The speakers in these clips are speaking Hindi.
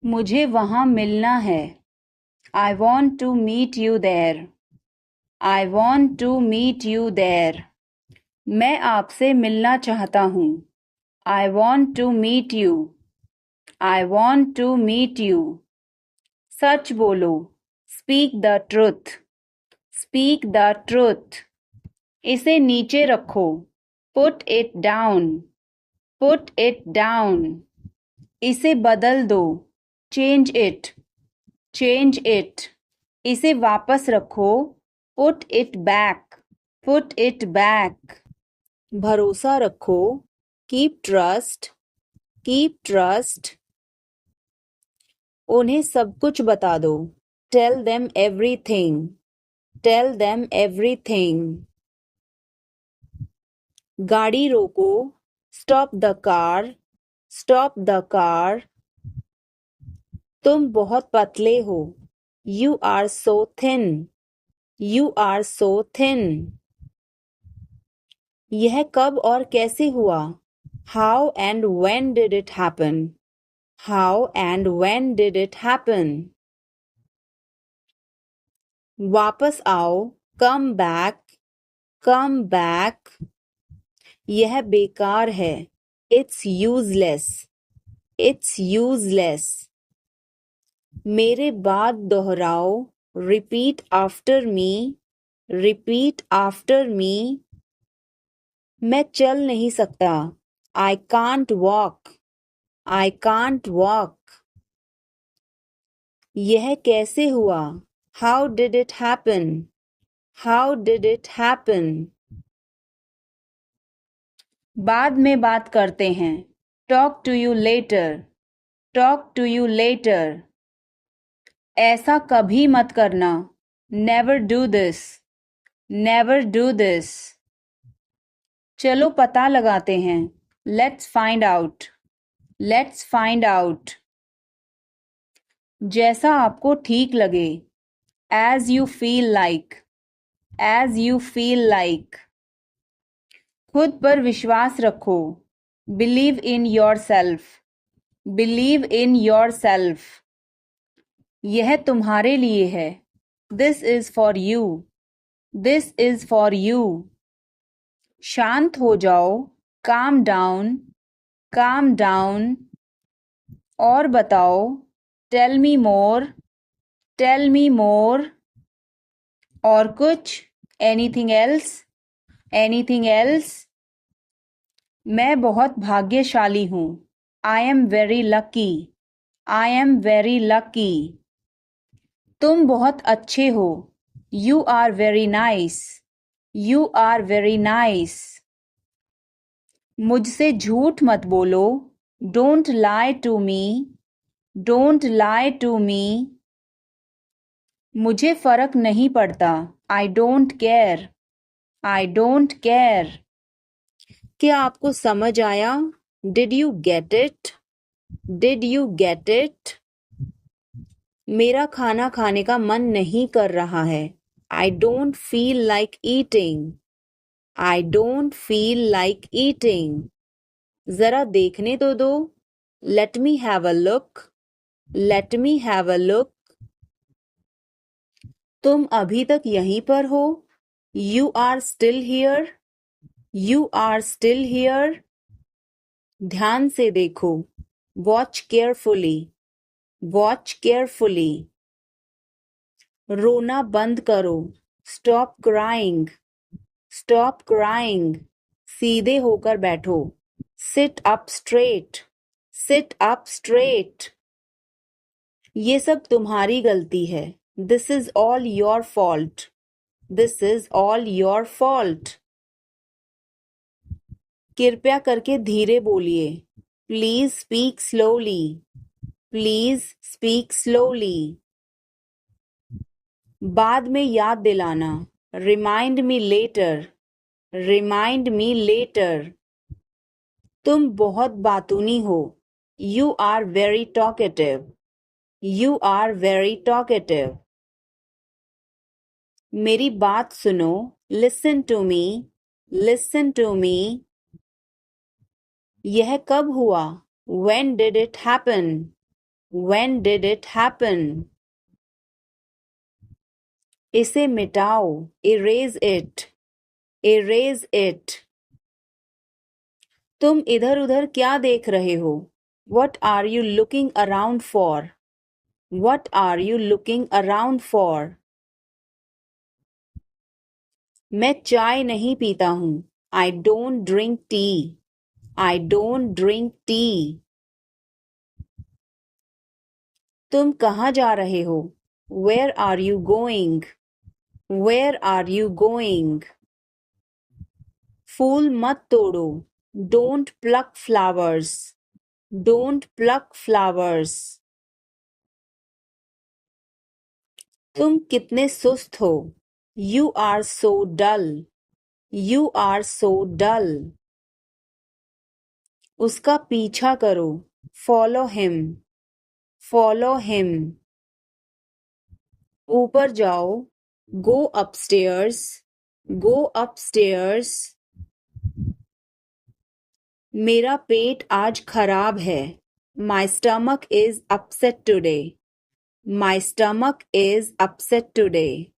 मुझे वहाँ मिलना है। I want to meet you there. I want to meet you there. मैं आपसे मिलना चाहता हूँ। I want to meet you. I want to meet you. सच बोलो। Speak the truth. Speak the truth. इसे नीचे रखो। Put it down. Put it down. इसे बदल दो। Change it. Change it. इसे वापस रखो। Put it back. Put it back. भरोसा रखो। Keep trust. Keep trust. उन्हें सब कुछ बता दो। Tell them everything. Tell them everything. गाड़ी रोको। Stop the car. Stop the car. तुम बहुत पतले हो। You are so thin. You are so thin. यह कब और कैसे हुआ? How and when did it happen? How and when did it happen? वापस आओ। Come back. Come back. यह बेकार है। It's useless. It's useless. मेरे बाद दोहराओ। Repeat after me. Repeat after me. मैं चल नहीं सकता। I can't walk. I can't walk. यह कैसे हुआ? How did it happen? How did it happen? बाद में बात करते हैं। Talk to you later. Talk to you later. ऐसा कभी मत करना। Never do this. Never do this. चलो पता लगाते हैं। Let's find out. Let's find out. जैसा आपको ठीक लगे। As you feel like. As you feel like. खुद पर विश्वास रखो। Believe in yourself. Believe in yourself. यह तुम्हारे लिए है। This is for you. This is for you. शांत हो जाओ। Calm down. Calm down. और बताओ। Tell me more. Tell me more. और कुछ? Anything else? Anything else? मैं बहुत भाग्यशाली हूँ। I am very lucky. I am very lucky. तुम बहुत अच्छे हो। You are very nice. You are very nice. मुझसे झूठ मत बोलो। Don't lie to me. Don't lie to me. मुझे फर्क नहीं पड़ता। I don't care. I don't care. क्या आपको समझ आया? Did you get it? Did you get it? मेरा खाना खाने का मन नहीं कर रहा है। I don't feel like eating. I don't feel like eating. जरा देखने तो दो। Let me have a look. Let me have a look. तुम अभी तक यहीं पर हो। You are still here. You are still here. ध्यान से देखो। Watch carefully. Watch carefully. रोना बंद करो। Stop crying. Stop crying. सीधे होकर बैठो। Sit up straight. Sit up straight. ये सब तुम्हारी गलती है। This is all your fault. This is all your fault. कृपया करके धीरे बोलिए। Please speak slowly. Please speak slowly. बाद में याद दिलाना। Remind me later. Remind me later. तुम बहुत बातूनी हो। You are very talkative. You are very talkative. मेरी बात सुनो। Listen to me. Listen to me. यह कब हुआ? When did it happen? When did it happen? इसे मिटाओ. Erase it. Erase it. तुम इधर उधर क्या देख रहे हो? What are you looking around for? What are you looking around for? मैं चाय नहीं पीता हूँ. I don't drink tea. I don't drink tea. तुम कहाँ जा रहे हो? Where are you going? Where are you going? फूल मत तोड़ो. Don't pluck flowers. Don't pluck flowers. तुम कितने सुस्त हो. You are so dull. You are so dull. उसका पीछा करो. Follow him. Follow him. ऊपर जाओ. Go upstairs. Go upstairs. मेरा पेट आज खराब है. My stomach is upset today. My stomach is upset today.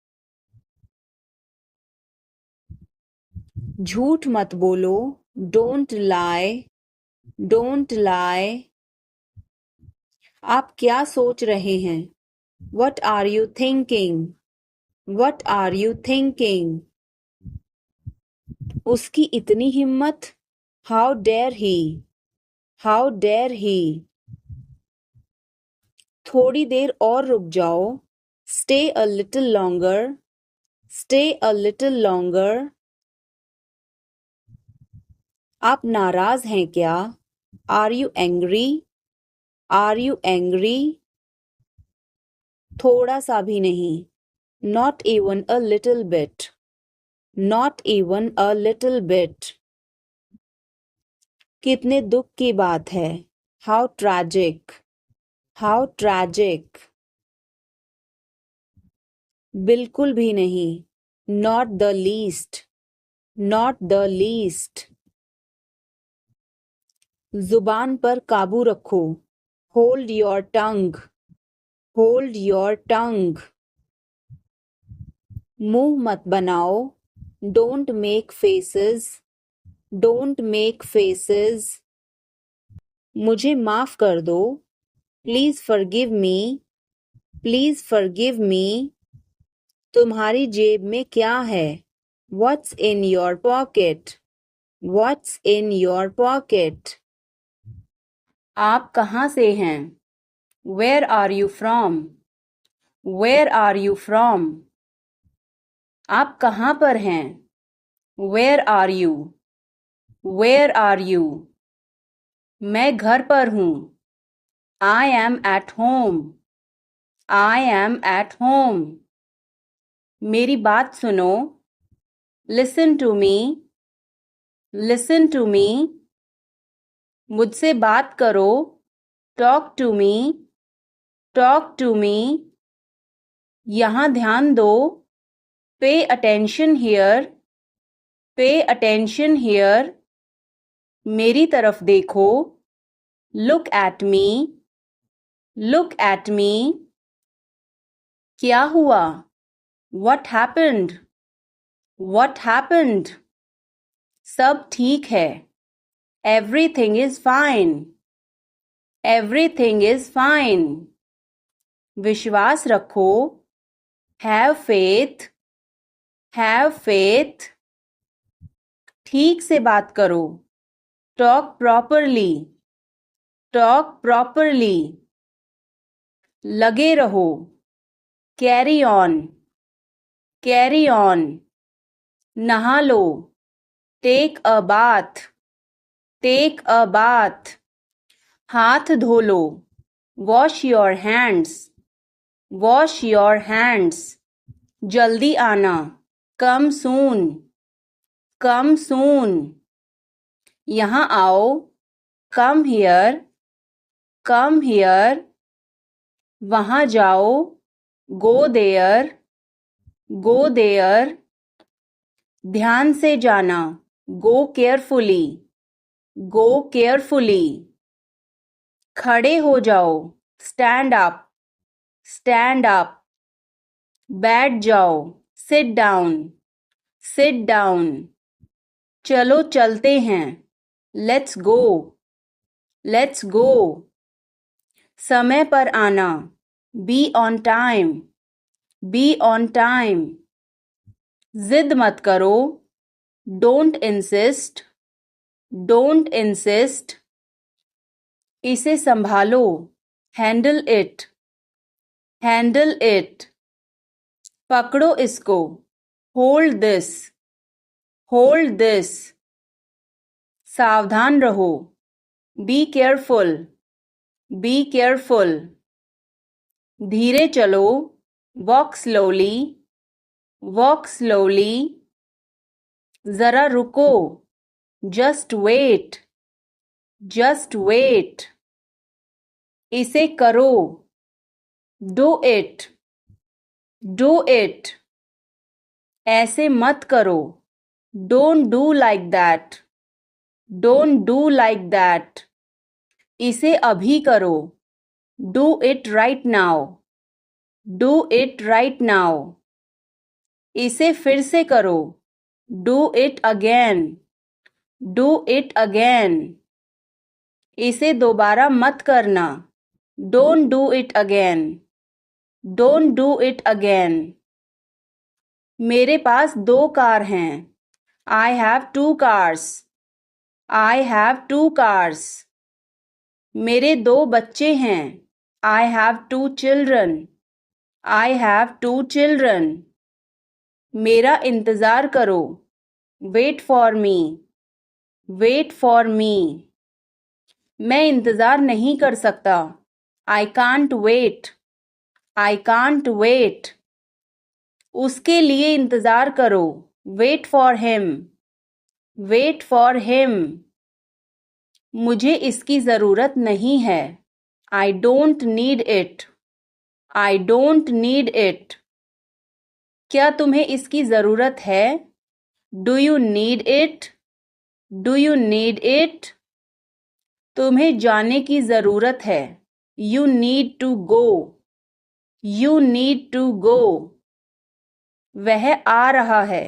झूठ मत बोलो. Don't lie. Don't lie. आप क्या सोच रहे हैं? What are you thinking? What are you thinking? उसकी इतनी हिम्मत. How dare he? How dare he? थोड़ी देर और रुक जाओ. Stay a little longer. Stay a little longer. आप नाराज हैं क्या? Are you angry? Are you angry? थोड़ा सा भी नहीं. Not even a little bit. Not even a little bit. कितने दुख की बात है. How tragic. How tragic. बिल्कुल भी नहीं. Not the least. Not the least. जुबान पर काबू रखो. Hold your tongue. Hold your tongue. मुंह मत बनाओ. Don't make faces. Don't make faces. मुझे माफ कर दो. Please forgive me. Please forgive me. तुम्हारी जेब में क्या है? What's in your pocket? What's in your pocket? आप कहाँ से हैं? Where are you from? Where are you from? आप कहाँ पर हैं? Where are you? Where are you? मैं घर पर हूँ. I am at home. I am at home. मेरी बात सुनो. Listen to me. Listen to me. मुझसे बात करो. Talk to me. Talk to me. यहाँ ध्यान दो. Pay attention here. Pay attention here. मेरी तरफ देखो. Look at me. Look at me. क्या हुआ? What happened? What happened? सब ठीक है. Everything is fine. Everything is fine. विश्वास रखो. Have faith. Have faith. ठीक से बात करो. Talk properly. Talk properly. लगे रहो. Carry on. Carry on. नहा लो. Take a bath. Take a bath. हाथ धो लो. Wash your hands. Wash your hands. जल्दी आना. Come soon. Come soon. यहाँ आओ. Come here. Come here. वहाँ जाओ. Go there. Go there. ध्यान से जाना. Go carefully. Go carefully. खड़े हो जाओ. Stand up, stand up. बैठ जाओ, सिट डाउन, सिट डाउन। चलो चलते हैं, लेट्स गो, लेट्स गो। समय पर आना, be on time, be on time. जिद मत करो, डोंट इंसिस्ट, डोंट इंसिस्ट। इसे संभालो, हैंडल इट, हैंडल इट। पकड़ो इसको, होल्ड दिस, होल्ड दिस। सावधान रहो, बी केयरफुल, बी केयरफुल। धीरे चलो, वॉक स्लोली, वॉक स्लोली। जरा रुको, जस्ट वेट, जस्ट वेट। इसे करो, डू इट, डू इट। ऐसे मत करो, don't do like that, don't do like that. इसे अभी करो, do it right now, do it right now. इसे फिर से करो, do it again, do it again. इसे दोबारा मत करना, don't do it again, don't do it again. मेरे पास 2 कार हैं, I have 2 cars, I have 2 cars. मेरे 2 बच्चे हैं, I have 2 children, I have 2 children. मेरा इंतज़ार करो, wait for me, wait for me. मैं इंतज़ार नहीं कर सकता, I can't wait, I can't wait. उसके लिए इंतज़ार करो, wait for him, wait for him. मुझे इसकी ज़रूरत नहीं है, I don't need it, I don't need it. क्या तुम्हें इसकी ज़रूरत है? Do you need it, do you need it. तुम्हें जाने की ज़रूरत है, you need to go, you need to go. वह आ रहा है,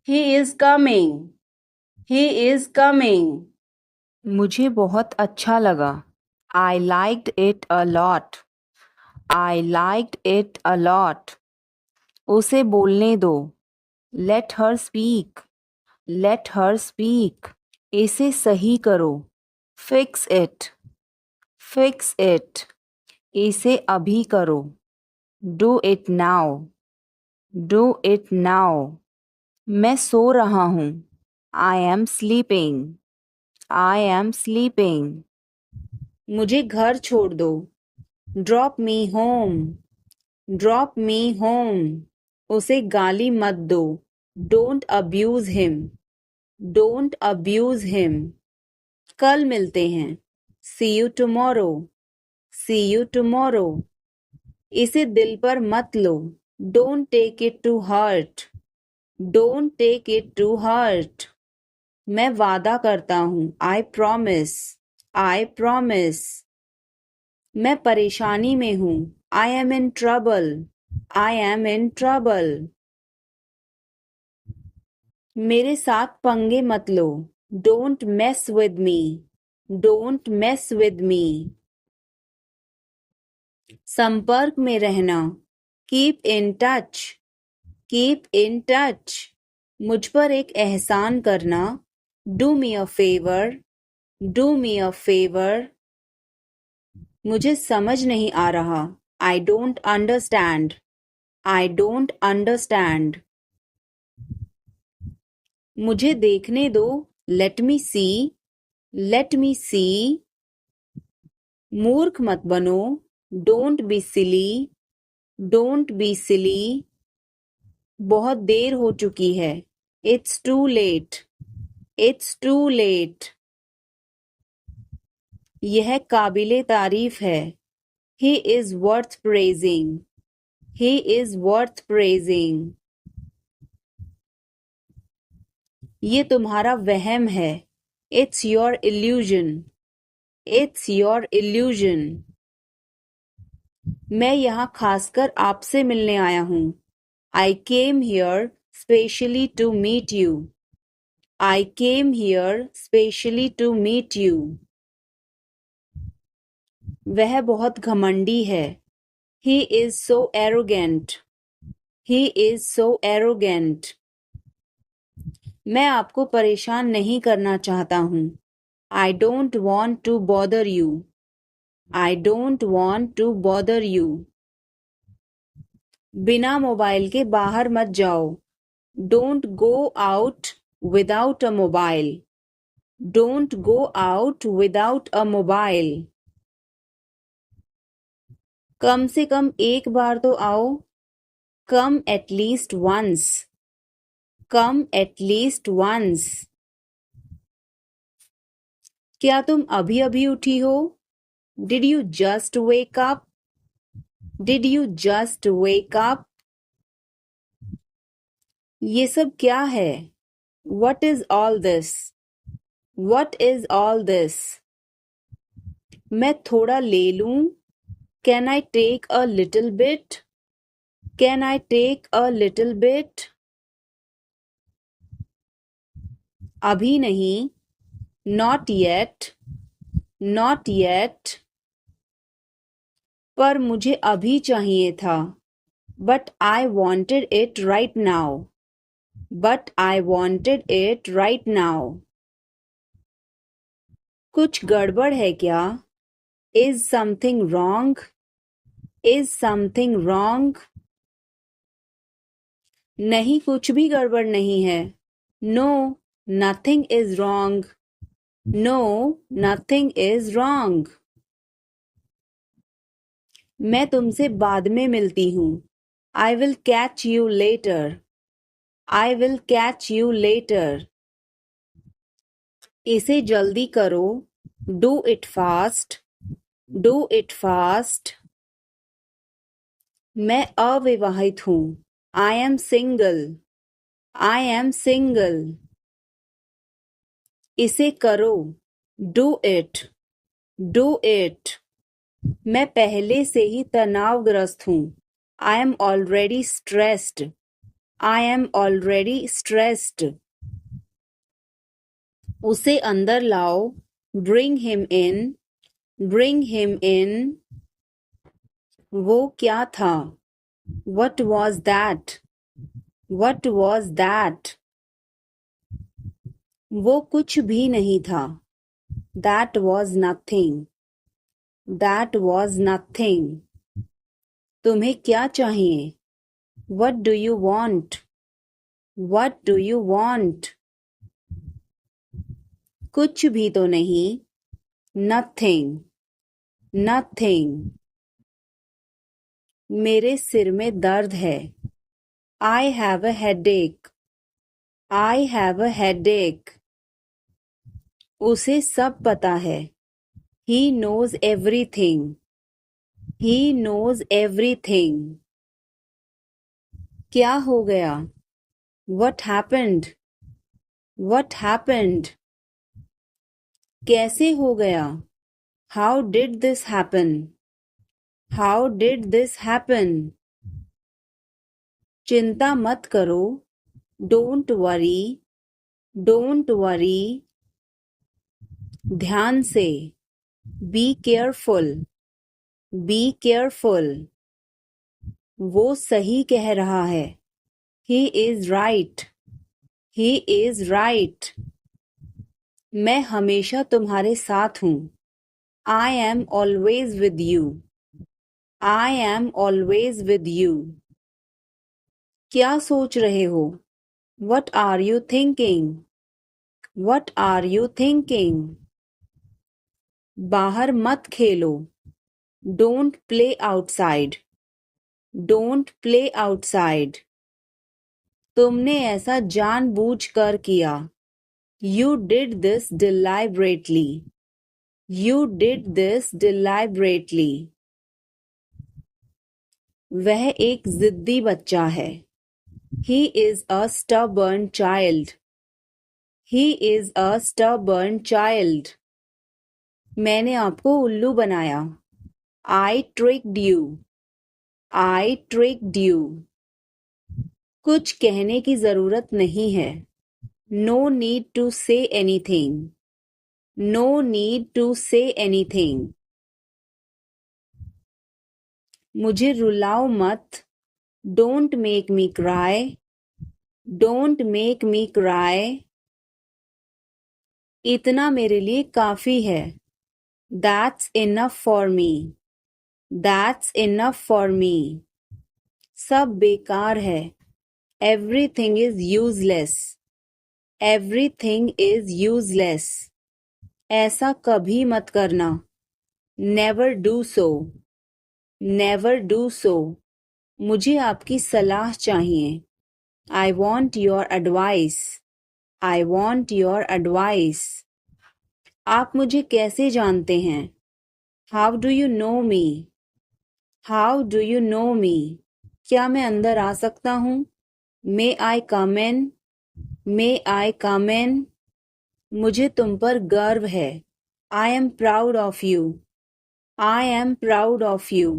he is coming, he is coming. मुझे बहुत अच्छा लगा, I liked it a lot, I liked it a lot. उसे बोलने दो, let her speak, let her speak. इसे सही करो, फिक्स इट, फिक्स इट। इसे अभी करो, do it now, do it now. मैं सो रहा हूँ, I am sleeping, I am sleeping. मुझे घर छोड़ दो, drop me home, drop me home. उसे गाली मत दो, don't abuse him, don't abuse him. कल मिलते हैं, see you tomorrow, see you tomorrow. इसे दिल पर मत लो, don't take it to heart, don't take it to heart. मैं वादा करता हूँ, आई प्रॉमिस, आई प्रॉमिस। मैं परेशानी में हूँ, I am in trouble, I am in trouble. मेरे साथ पंगे मत लो, don't mess with me, don't mess with me. संपर्क में रहना, keep in touch, keep in touch. मुझ पर एक एहसान करना, do me a favour, do me a favour. मुझे समझ नहीं आ रहा, I don't understand, I don't understand. मुझे देखने दो, लेट मी सी, लेट मी सी। मूर्ख मत बनो, don't be silly, don't be silly. बहुत देर हो चुकी है, it's too late, it's too late. यह काबिले तारीफ है, he is worth praising, he is worth praising. ये तुम्हारा वहम है, it's your illusion, it's your illusion. मैं यहाँ खासकर आपसे मिलने आया हूँ। I came here specially to meet you. I came here specially to meet you. वह बहुत घमंडी है. He is so arrogant. He is so arrogant. मैं आपको परेशान नहीं करना चाहता हूँ. I don't want to bother you. I don't want to bother you. बिना मोबाइल के बाहर मत जाओ. Don't go out without a mobile. Don't go out without a mobile. कम से कम एक बार तो आओ. Come at least once. Come at least once. क्या तुम अभी अभी उठी हो? Did you just wake up? Did you just wake up? ये सब क्या है? What is all this? What is all this? मैं थोड़ा ले लूं? Can I take a little bit? Can I take a little bit? अभी नहीं. Not yet. Not yet. पर मुझे अभी चाहिए था. But I wanted it right now. But I wanted it right now. कुछ गड़बड़ है क्या? Is something wrong? Is something wrong? नहीं, कुछ भी गड़बड़ नहीं है. No, nothing is wrong. No, nothing is wrong. मैं तुमसे बाद में मिलती हूँ. I will catch you later. I will catch you later. इसे जल्दी करो. Do it fast. Do it fast. मैं अविवाहित हूँ. I am single. I am single. इसे करो. Do it. Do it. मैं पहले से ही तनावग्रस्त हूँ. I am already stressed. I am already stressed. उसे अंदर लाओ. Bring him in. Bring him in. वो क्या था? What was that? What was that? वो कुछ भी नहीं था. That was nothing. That was nothing. तुम्हें क्या चाहिए? What do you want? What do you want? कुछ भी तो नहीं. Nothing. Nothing. मेरे सिर में दर्द है. I have a headache. I have a headache. उसे सब पता है. He knows everything. He knows everything. क्या हो गया? What happened? What happened? कैसे हो गया? How did this happen? How did this happen? चिंता मत करो. Don't worry. Don't worry. ध्यान से. Be careful. Be careful. वो सही कह रहा है. He is right. He is right. मैं हमेशा तुम्हारे साथ हूँ. I am always with you. I am always with you. क्या सोच रहे हो? What are you thinking? What are you thinking? बाहर मत खेलो. Don't play outside. Don't play outside. तुमने ऐसा जानबूझकर किया. You did this deliberately. You did this deliberately. वह एक जिद्दी बच्चा है. He is a stubborn child. He is a stubborn child. मैंने आपको उल्लू बनाया. I tricked you. I tricked you. कुछ कहने की जरूरत नहीं है. No need to say anything. No need to say anything. मुझे रुलाओ मत. Don't make me cry. Don't make me cry. इतना मेरे लिए काफी है. That's enough for me. That's enough for me. सब बेकार है. Everything is useless. Everything is useless. ऐसा कभी मत करना. Never do so. Never do so. मुझे आपकी सलाह चाहिए. I want your advice. I want your advice. आप मुझे कैसे जानते हैं? How do you know me? How do you know me? क्या मैं अंदर आ सकता हूँ? May I come in? May I come in? मुझे तुम पर गर्व है. I am proud of you. I am proud of you.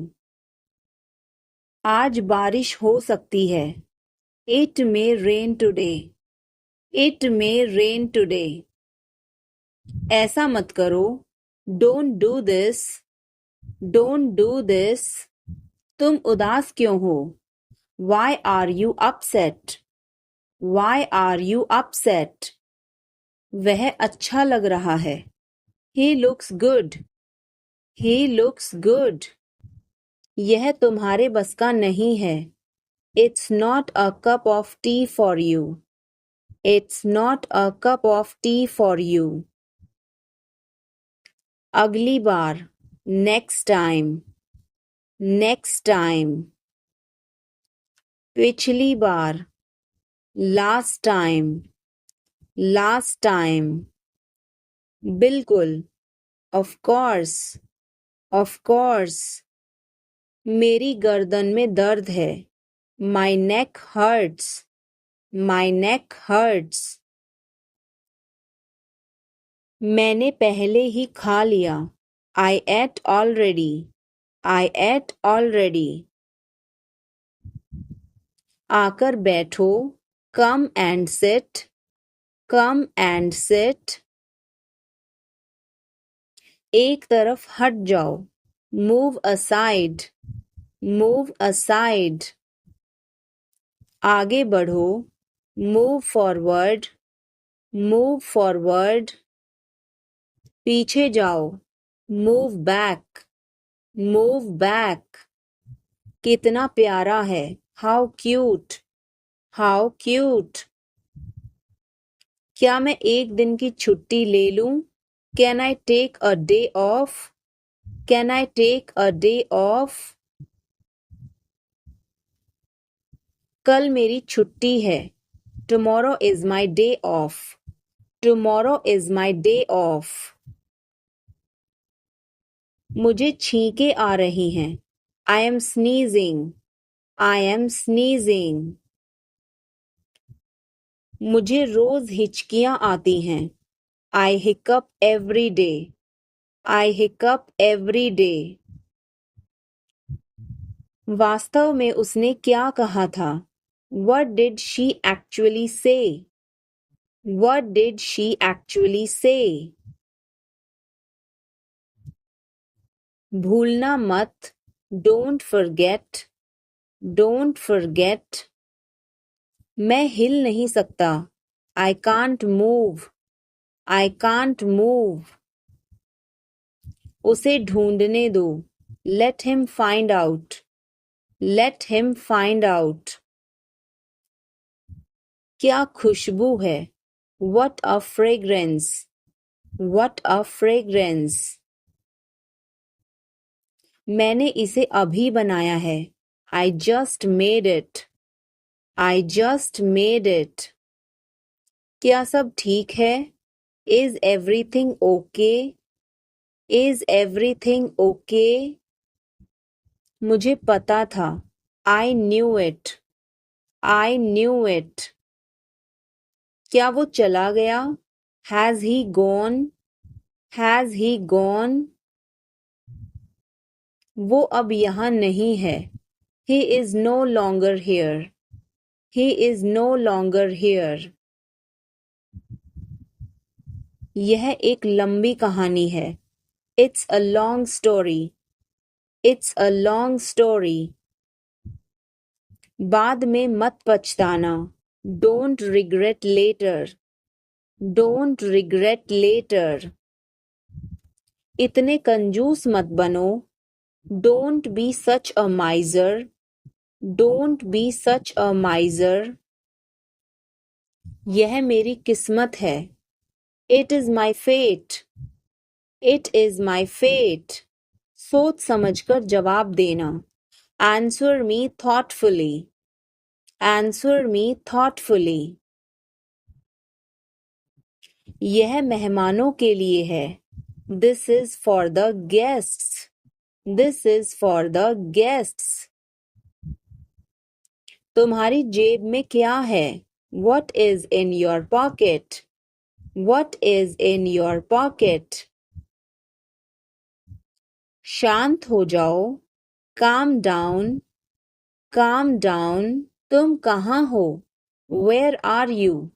आज बारिश हो सकती है. It may rain today. It may rain today. ऐसा मत करो. Don't do this. Don't do this. तुम उदास क्यों हो? Why are you upset? Why are you upset? वह अच्छा लग रहा है. He looks good. He looks good. यह तुम्हारे बस का नहीं है. It's not a cup of tea for you. It's not a cup of tea for you. अगली बार. Next time. Next time. पिछली बार. Last time. Last time. बिल्कुल. Of course. Of course. मेरी गर्दन में दर्द है. My neck hurts. My neck hurts. मैंने पहले ही खा लिया. I ate already. I ate already. आकर बैठो. Come and sit. Come and sit. एक तरफ हट जाओ. Move aside. Move aside. आगे बढ़ो. Move forward. Move forward. पीछे जाओ. Move back. Move back. कितना प्यारा है. How cute. How cute. क्या मैं एक दिन की छुट्टी ले लूं? Can I take a day off? Can I take a day off? कल मेरी छुट्टी है. Tomorrow is my day off. Tomorrow is my day off. मुझे छींकें आ रही हैं. I am sneezing. I am sneezing. मुझे रोज हिचकियां आती हैं. I hiccup every day. I hiccup every day. वास्तव में उसने क्या कहा था? What did she actually say? What did she actually say? भूलना मत. Don't forget. Don't forget. मैं हिल नहीं सकता. I can't move. I can't move. उसे ढूंढने दो. Let him find out. Let him find out. क्या खुशबू है. What a fragrance. What a fragrance. मैंने इसे अभी बनाया है. I just made it. I just made it. क्या सब ठीक है? Is everything okay? Is everything okay? मुझे पता था. I knew it. I knew it. क्या वो चला गया? Has he gone? Has he gone? वो अब यहाँ नहीं है. He is no longer here. He is no longer here. यह एक लंबी कहानी है. It's a long story. It's a long story. बाद में मत पछताना. Don't regret later. Don't regret later. इतने कंजूस मत बनो. Don't be such a miser. Don't be such a miser. यह मेरी किस्मत है. It is my fate. It is my fate. सोच समझकर जवाब देना. Answer me thoughtfully. Answer me thoughtfully. यह मेहमानों के लिए है. This is for the guests. This is for the guests. तुम्हारी जेब में क्या है? What is in your pocket? What is in your pocket? शांत हो जाओ. Calm down. Calm down. तुम कहाँ हो? Where are you?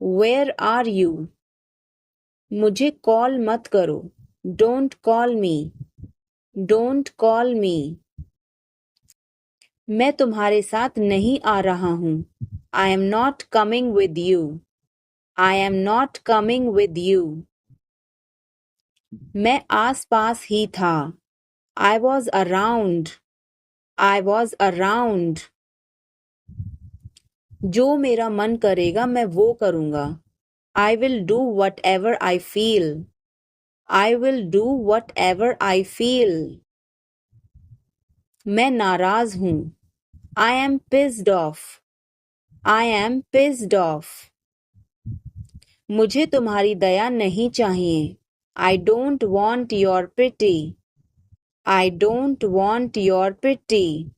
Where are you? मुझे कॉल मत करो. Don't call me. Don't call me. मैं तुम्हारे साथ नहीं आ रहा हूँ. I am not coming with you. I am not coming with you. मैं आस-पास ही था. I was around. I was around. जो मेरा मन करेगा मैं वो करूँगा. I will do whatever I feel. I will do whatever I feel. मैं नाराज हूँ. I am pissed off. I am pissed off. मुझे तुम्हारी दया नहीं चाहिए. I don't want your pity. I don't want your pity.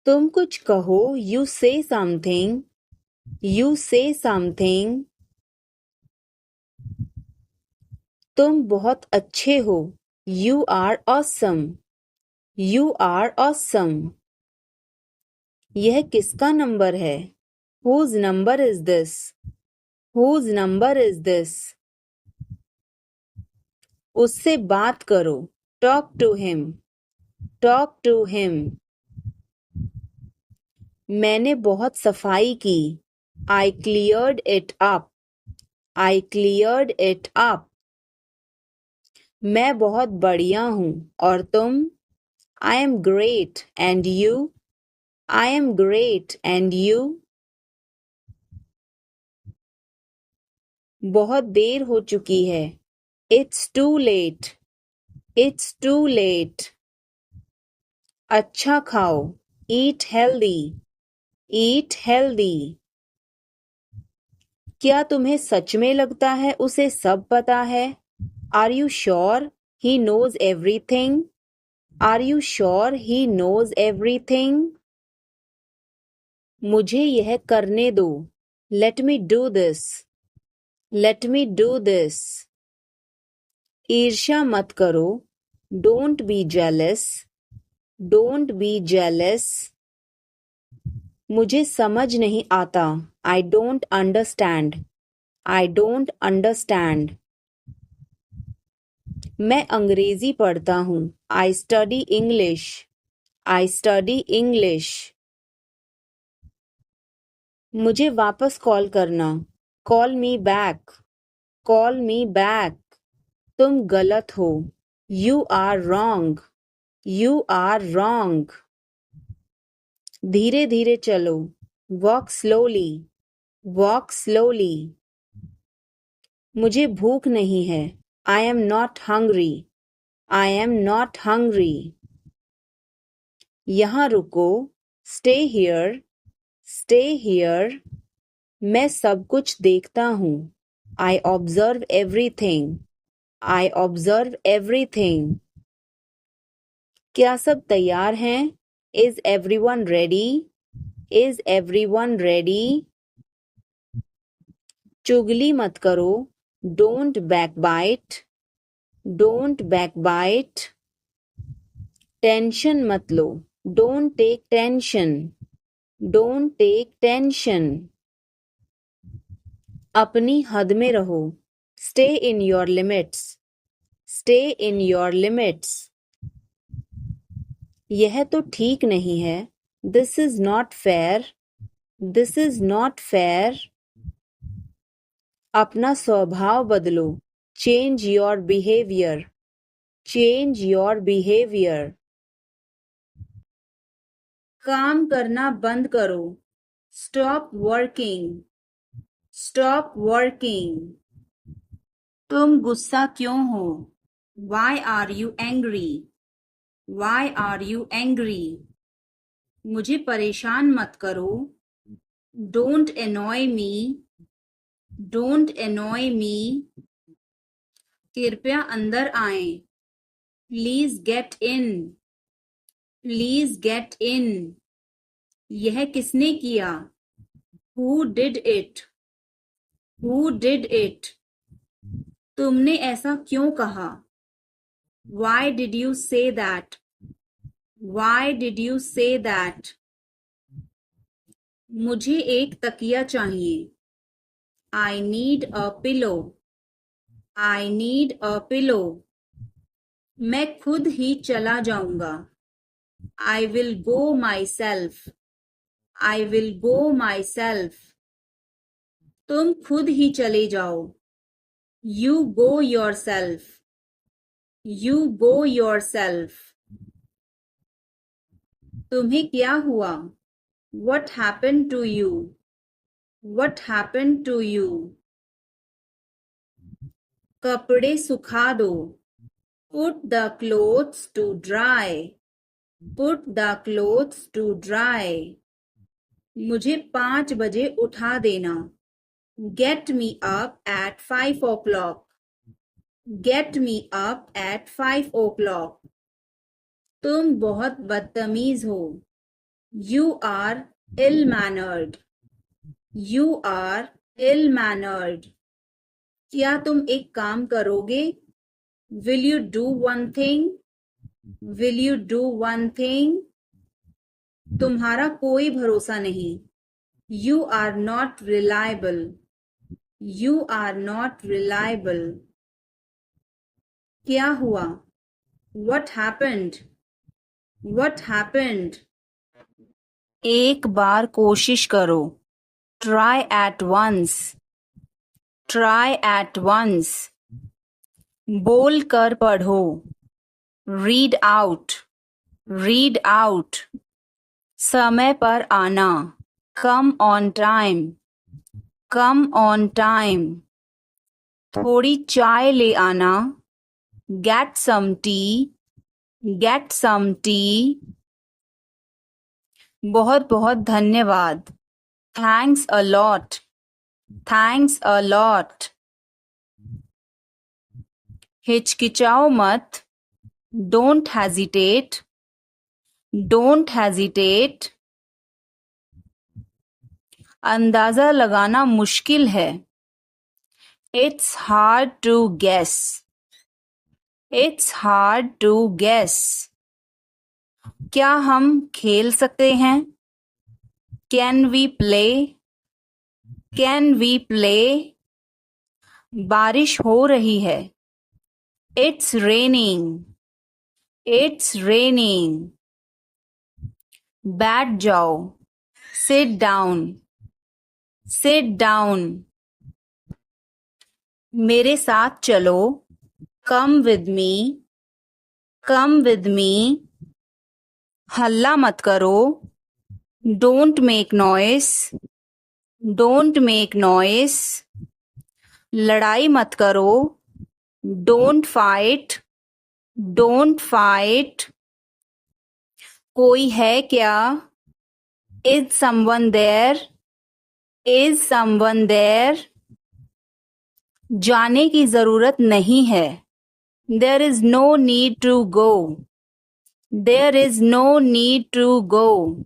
तुम कुछ कहो. You say something. You say something. तुम बहुत अच्छे हो. You are awesome. You are awesome. यह किसका नंबर है? Whose number is this? Whose number is this? उससे बात करो. Talk to him. Talk to him. मैंने बहुत सफाई की. I cleared it up. I cleared it up. मैं बहुत बढ़िया हूँ. और तुम? I am great. And you? I am great. And you? बहुत देर हो चुकी है. It's too late. It's too late. अच्छा खाओ. Eat healthy. Eat healthy. क्या तुम्हें सच में लगता है उसे सब पता है? Are you sure he knows everything? Are you sure he knows everything? मुझे यह करने दो. Let me do this. Let me do this. ईर्ष्या मत करो. Don't be jealous. Don't be jealous. मुझे समझ नहीं आता. I don't understand. I don't understand. मैं अंग्रेजी पढ़ता हूँ. I study English. I study English. मुझे वापस कॉल करना. Call me back. Call me back. तुम गलत हो. You are wrong. You are wrong. धीरे धीरे चलो. Walk slowly. Walk slowly. मुझे भूख नहीं है. I am not hungry. I am not hungry. यहाँ रुको. Stay here. Stay here. मैं सब कुछ देखता हूँ. I observe everything. I observe everything. क्या सब तैयार हैं? Is everyone ready? Is everyone ready? चुगली मत करो. Don't backbite. Don't backbite. Tension मत लो. Don't take tension. Don't take tension. अपनी हद में रहो. Stay in your limits. Stay in your limits. यह तो ठीक नहीं है. This is not fair. This is not fair. अपना स्वभाव बदलो. Change your behavior. Change your behavior. काम करना बंद करो. Stop working. Stop working. तुम गुस्सा क्यों हो? Why are you angry? Why are you angry? मुझे परेशान मत करो. Don't annoy me. Don't annoy me. कृपया अंदर आएं. Please get in. Please get in. यह किसने किया? Who did it? Who did it? तुमने ऐसा क्यों कहा? Why did you say that? Why did you say that? मुझे एक तकिया चाहिए. I need a pillow. I need a pillow. मैं खुद ही चला जाऊंगा. I will go myself. I will go myself. तुम खुद ही चले जाओ. You go yourself. You go yourself. तुम्हें क्या हुआ? What happened to you? What happened to you? कपड़े सुखा दो. Put the clothes to dry. Put the clothes to dry. मुझे 5 बजे उठा देना. Get me up at 5 o'clock. Get me up at 5 o'clock. तुम बहुत बदतमीज हो. You are ill-mannered. You are ill-mannered. क्या तुम एक काम करोगे? Will you do one thing? Will you do one thing? तुम्हारा कोई भरोसा नहीं. You are not reliable. You are not reliable. क्या हुआ? What happened? What happened? एक बार कोशिश करो. Try at once. Try at once. बोल कर पढ़ो. Read out. Read out. समय पर आना. Come on time. Come on time. थोड़ी चाय ले आना. Get some tea. Get some tea. बहुत बहुत धन्यवाद. Thanks a lot. Thanks a lot. हिचकिचाओ मत. Don't hesitate. Don't hesitate. अंदाजा लगाना मुश्किल है. It's hard to guess. It's hard to guess. क्या हम खेल सकते हैं? Can we play? Can we play? बारिश हो रही है. It's raining. It's raining. बैठ जाओ. Sit down. Sit down. मेरे साथ चलो. Come with me. Come with me. हल्ला मत करो. Don't make noise. Don't make noise. लड़ाई मत करो. Don't fight. Don't fight. कोई है क्या? Is someone there? Is someone there? जाने की जरूरत नहीं है. There is no need to go. There is no need to go.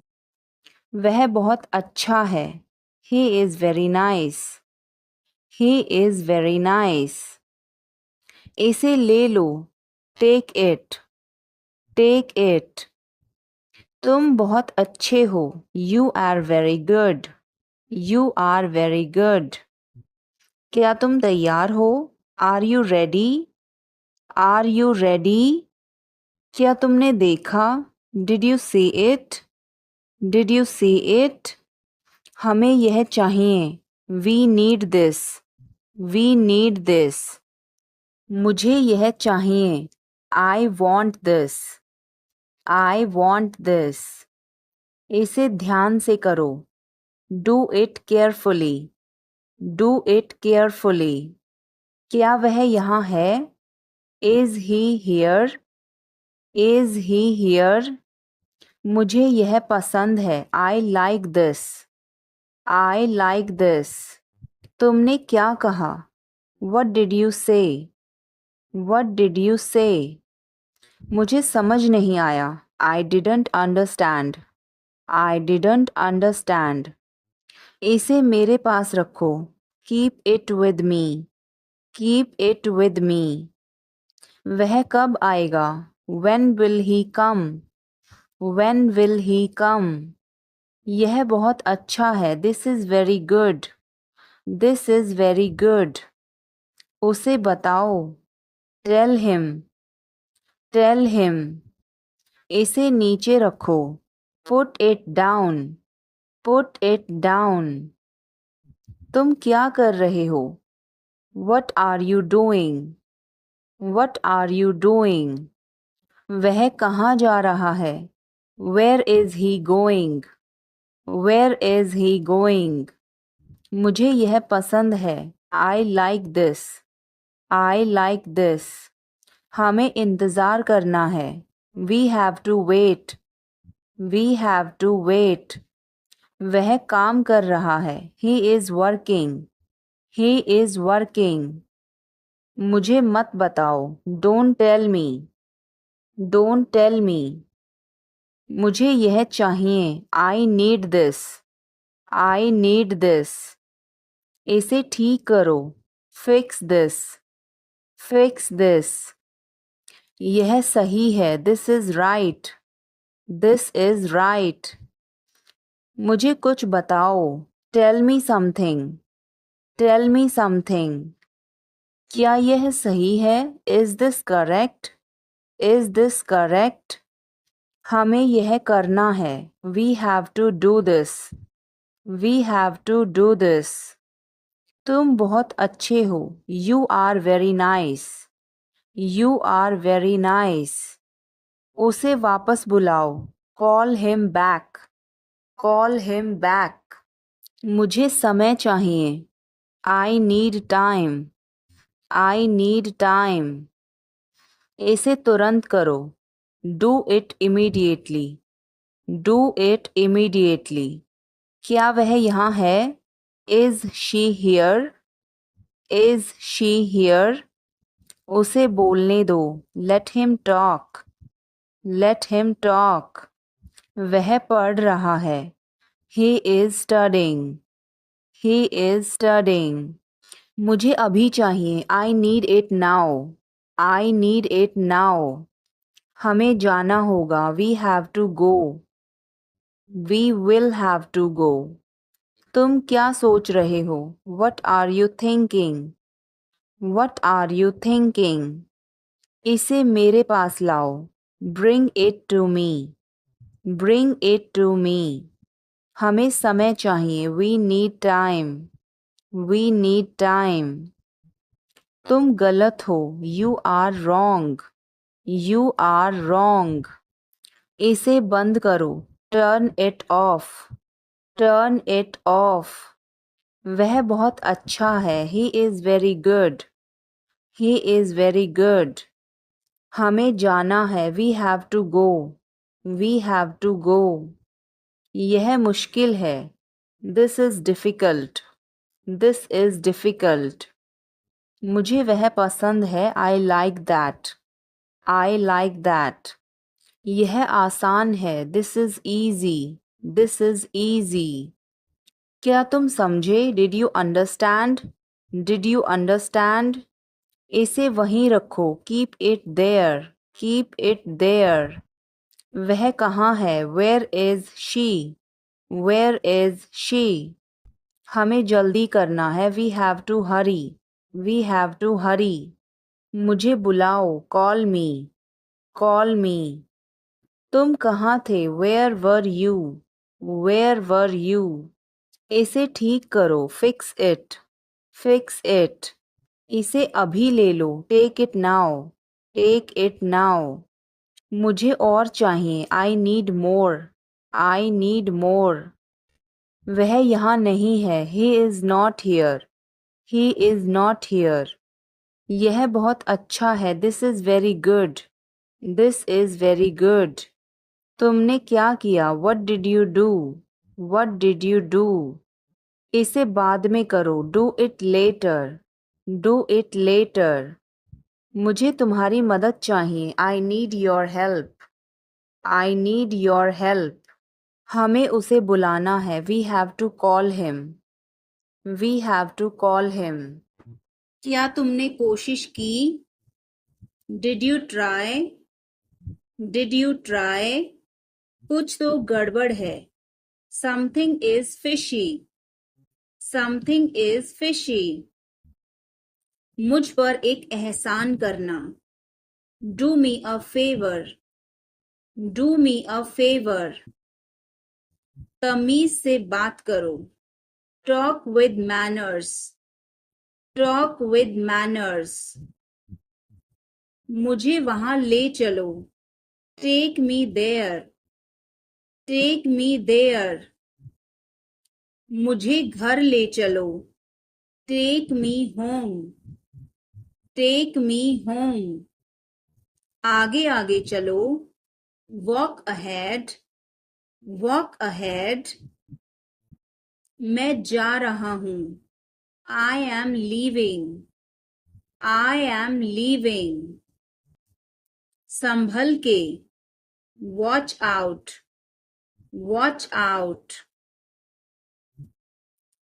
वह बहुत अच्छा है. He is very nice. He is very nice. इसे ले लो. Take it. Take it. तुम बहुत अच्छे हो। You are very good. You are very good. क्या तुम तैयार हो? Are you ready? Are you ready? क्या तुमने देखा? Did you see it? Did you see it? हमें यह चाहिए। We need this. We need this. मुझे यह चाहिए। I want this. I want this. इसे ध्यान से करो। Do it carefully. Do it carefully. क्या वह यहाँ है? Is he here? Is he here? मुझे यह पसंद है। I like this. I like this. तुमने क्या कहा? वट डिड यू से? वट डिड यू से? मुझे समझ नहीं आया। I didn't understand. I didn't understand. इसे मेरे पास रखो। Keep it with me. Keep it with me. वह कब आएगा? When will he come? When will he come? यह बहुत अच्छा है। This is very good. This is very good. उसे बताओ। Tell him. Tell him. इसे नीचे रखो। Put it down. Put it down. तुम क्या कर रहे हो? What are you doing? What are you doing? वह कहाँ जा रहा है? Where is he going? Where is he going? मुझे यह पसंद है। I like this. I like this. हमें इंतज़ार करना है। We have to wait. We have to wait. वह काम कर रहा है। He is working. He is working. मुझे मत बताओ। Don't tell me. Don't tell me. मुझे यह चाहिए। I need this. I need this. इसे ठीक करो। Fix this. Fix this. यह सही है। This is right. This is right. मुझे कुछ बताओ। Tell me something. Tell me something. क्या यह सही है? Is this correct? Is this correct? हमें यह करना है। We have to do this. We have to do this. तुम बहुत अच्छे हो। You are very nice. You are very nice. उसे वापस बुलाओ। Call him back. Call him back. मुझे समय चाहिए। I need time. I need time. इसे तुरंत करो। Do it immediately. Do it immediately. क्या वह यहाँ है? Is she here? Is she here? उसे बोलने दो। Let him talk. Let him talk. वह पढ़ रहा है। He is studying. He is studying. मुझे अभी चाहिए। I need it now. I need it now. हमें जाना होगा। We have to go. We will have to go. तुम क्या सोच रहे हो? What are you thinking? What are you thinking? इसे मेरे पास लाओ। Bring it to me. Bring it to me. हमें समय चाहिए। We need time. We need time. तुम गलत हो। You are wrong. You are wrong. इसे बंद करो। Turn it off. Turn it off. वह बहुत अच्छा है। He is very good. He is very good. हमें जाना है। We have to go. We have to go. यह मुश्किल है। This is difficult. This is difficult. मुझे वह पसंद है। I like that. I like that. यह आसान है। This is easy. This is easy. क्या तुम समझे? Did you understand? Did you understand? इसे वहीं रखो। Keep it there. Keep it there. वह कहाँ है? Where is she? Where is she? हमें जल्दी करना है। We have to hurry. We have to hurry. मुझे बुलाओ। Call me. Call me. तुम कहाँ थे? Where were you? Where were you? इसे ठीक करो। Fix it. Fix it. इसे अभी ले लो। Take it now. Take it now. मुझे और चाहिए। I need more. I need more. वह यहाँ नहीं है। He is not here. He is not here. यह बहुत अच्छा है। This is very good. This is very good. तुमने क्या किया? What did you do? What did you do? इसे बाद में करो। Do it later. Do it later. मुझे तुम्हारी मदद चाहिए। I need your help. I need your help. हमें उसे बुलाना है। We have to call him. We have to call him. क्या तुमने कोशिश की? Did you try? Did you try? कुछ तो गड़बड़ है। Something is fishy. Something is fishy. मुझ पर एक एहसान करना। Do me a favour. Do me a favour. तमीज से बात करो। Talk with manners. Talk with manners. मुझे वहां ले चलो। Take me there. Take me there. मुझे घर ले चलो। Take me home. Take me home. आगे आगे चलो। Walk ahead. Walk ahead. मैं जा रहा हूँ। I am leaving. I am leaving. संभल के। Watch out. Watch out.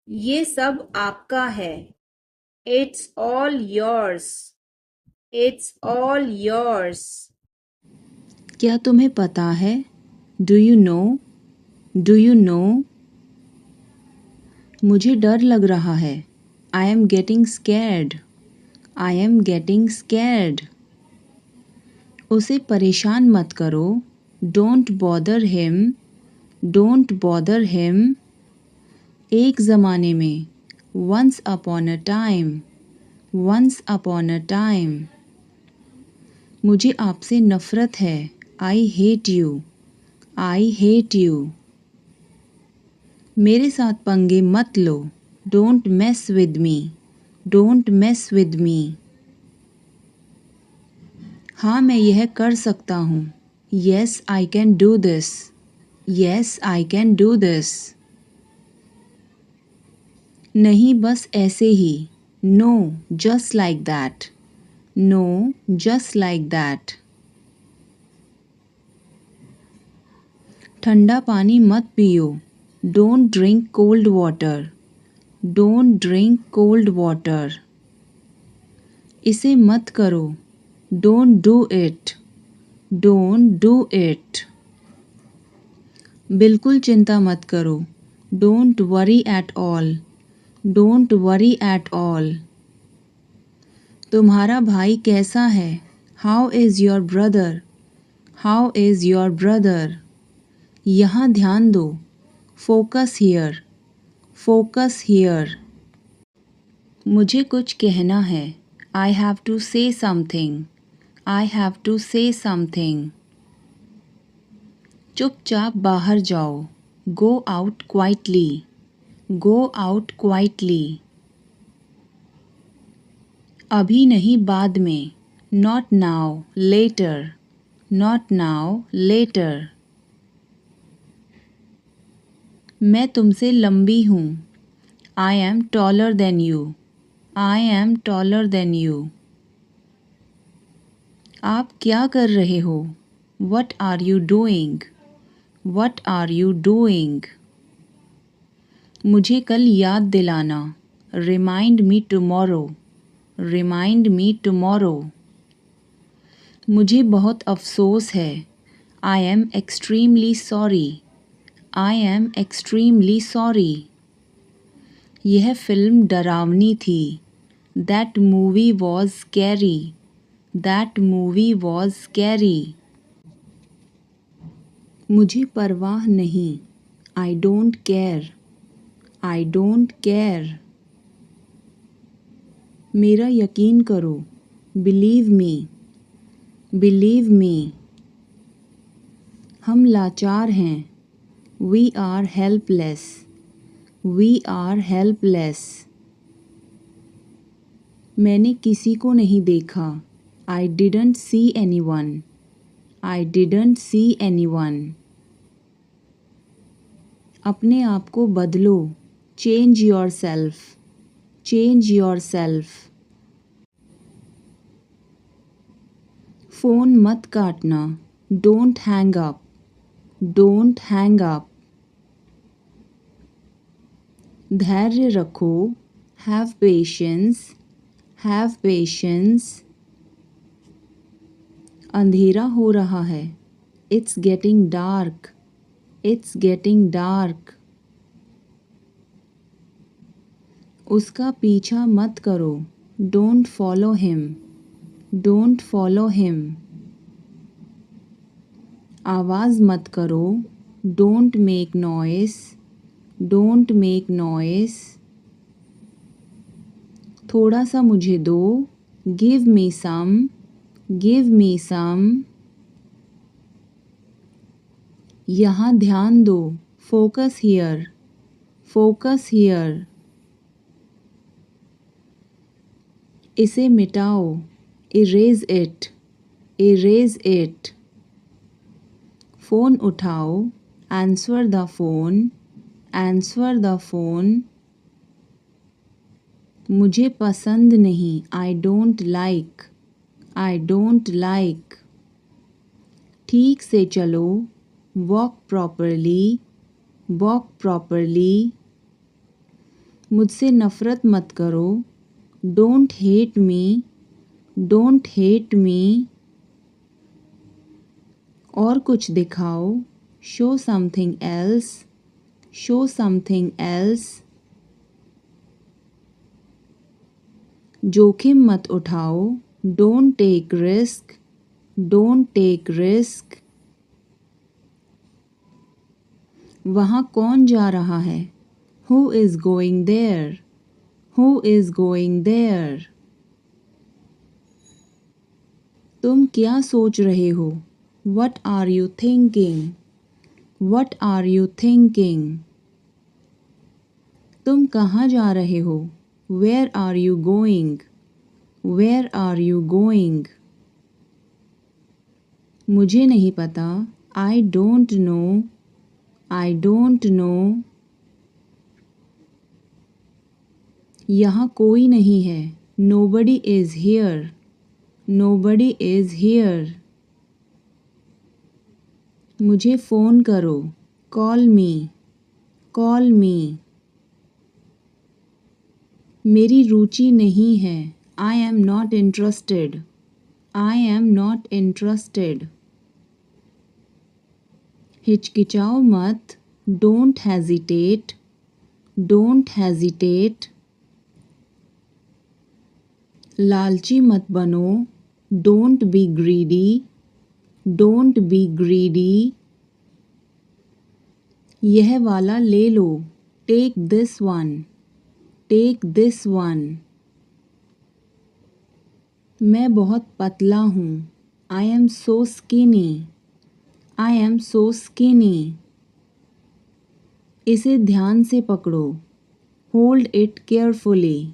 ये सब आपका है। It's all yours. It's all yours. क्या तुम्हें पता है? Do you know? Do you know? मुझे डर लग रहा है। I am getting scared. I am getting scared. उसे परेशान मत करो। Don't bother him. Don't bother him. एक ज़माने में। Once upon a time. Once upon a time. मुझे आपसे नफ़रत है। I hate you. I hate you. मेरे साथ पंगे मत लो। Don't mess with me. Don't mess with me. हाँ, मैं यह कर सकता हूँ। Yes I can do this. Yes I can do this. नहीं, बस ऐसे ही। No, just like that. No, just like that. ठंडा पानी मत पियो। Don't drink cold water. Don't drink cold water. इसे मत करो। Don't do it. Don't do it. बिल्कुल चिंता मत करो। Don't worry at all. Don't worry at all. तुम्हारा भाई कैसा है? How is your brother? How is your brother? यहाँ ध्यान दो। Focus here. Focus here. मुझे कुछ कहना है। I have to say something. I have to say something. चुपचाप बाहर जाओ। Go out quietly. Go out quietly. अभी नहीं, बाद में। Not now, later. Not now, later. मैं तुमसे लंबी हूँ। I am taller than you. I am taller than you. आप क्या कर रहे हो? What are you doing? What are you doing? मुझे कल याद दिलाना। Remind me tomorrow. Remind me tomorrow. मुझे बहुत अफसोस है। I am extremely sorry. I am extremely sorry. यह फिल्म डरावनी थी। That movie was scary. That movie was scary. मुझे परवाह नहीं। I don't care. I don't care. मेरा यकीन करो। Believe me. Believe me. हम लाचार हैं। We are helpless. We are helpless. मैंने किसी को नहीं देखा। I didn't see anyone. I didn't see anyone. अपने आप को बदलो। Change yourself. Change yourself. Phone मत काटना। Don't hang up. Don't hang up. धैर्य रखो। Have patience. Have patience. अंधेरा हो रहा है। It's getting dark. It's getting dark. उसका पीछा मत करो। Don't follow him. Don't follow him. आवाज़ मत करो। Don't make noise. Don't make noise. थोड़ा सा मुझे दो। Give me some. Give me some. यहाँ ध्यान दो। Focus here. Focus here. इसे मिटाओ। Erase it. Erase it. Phone उठाओ। Answer the phone. Answer the phone. मुझे पसंद नहीं। I don't like. I don't like. ठीक से चलो। Walk properly. Walk properly. मुझसे नफ़रत मत करो। Don't hate me. Don't hate me. और कुछ दिखाओ। Show something else. Show something else. जोखिम मत उठाओ। Don't take risk. Don't take risk. वहाँ कौन जा रहा है? Who is going there? Who is going there? तुम क्या सोच रहे हो? What are you thinking? What are you thinking? तुम कहाँ जा रहे हो? Where are you going? Where are you going? मुझे नहीं पता। I don't know. I don't know. यहाँ कोई नहीं है। Nobody is here. Nobody is here. मुझे फ़ोन करो। Call me. Call me. मेरी रुचि नहीं है। I am not interested. I am not interested. हिचकिचाओ मत। Don't hesitate. Don't hesitate. लालची मत बनो। Don't be greedy. Don't be greedy. यह वाला ले लो। Take this one. Take this one. मैं बहुत पतला हूँ। I am so skinny. I am so skinny. इसे ध्यान से पकड़ो। Hold it carefully.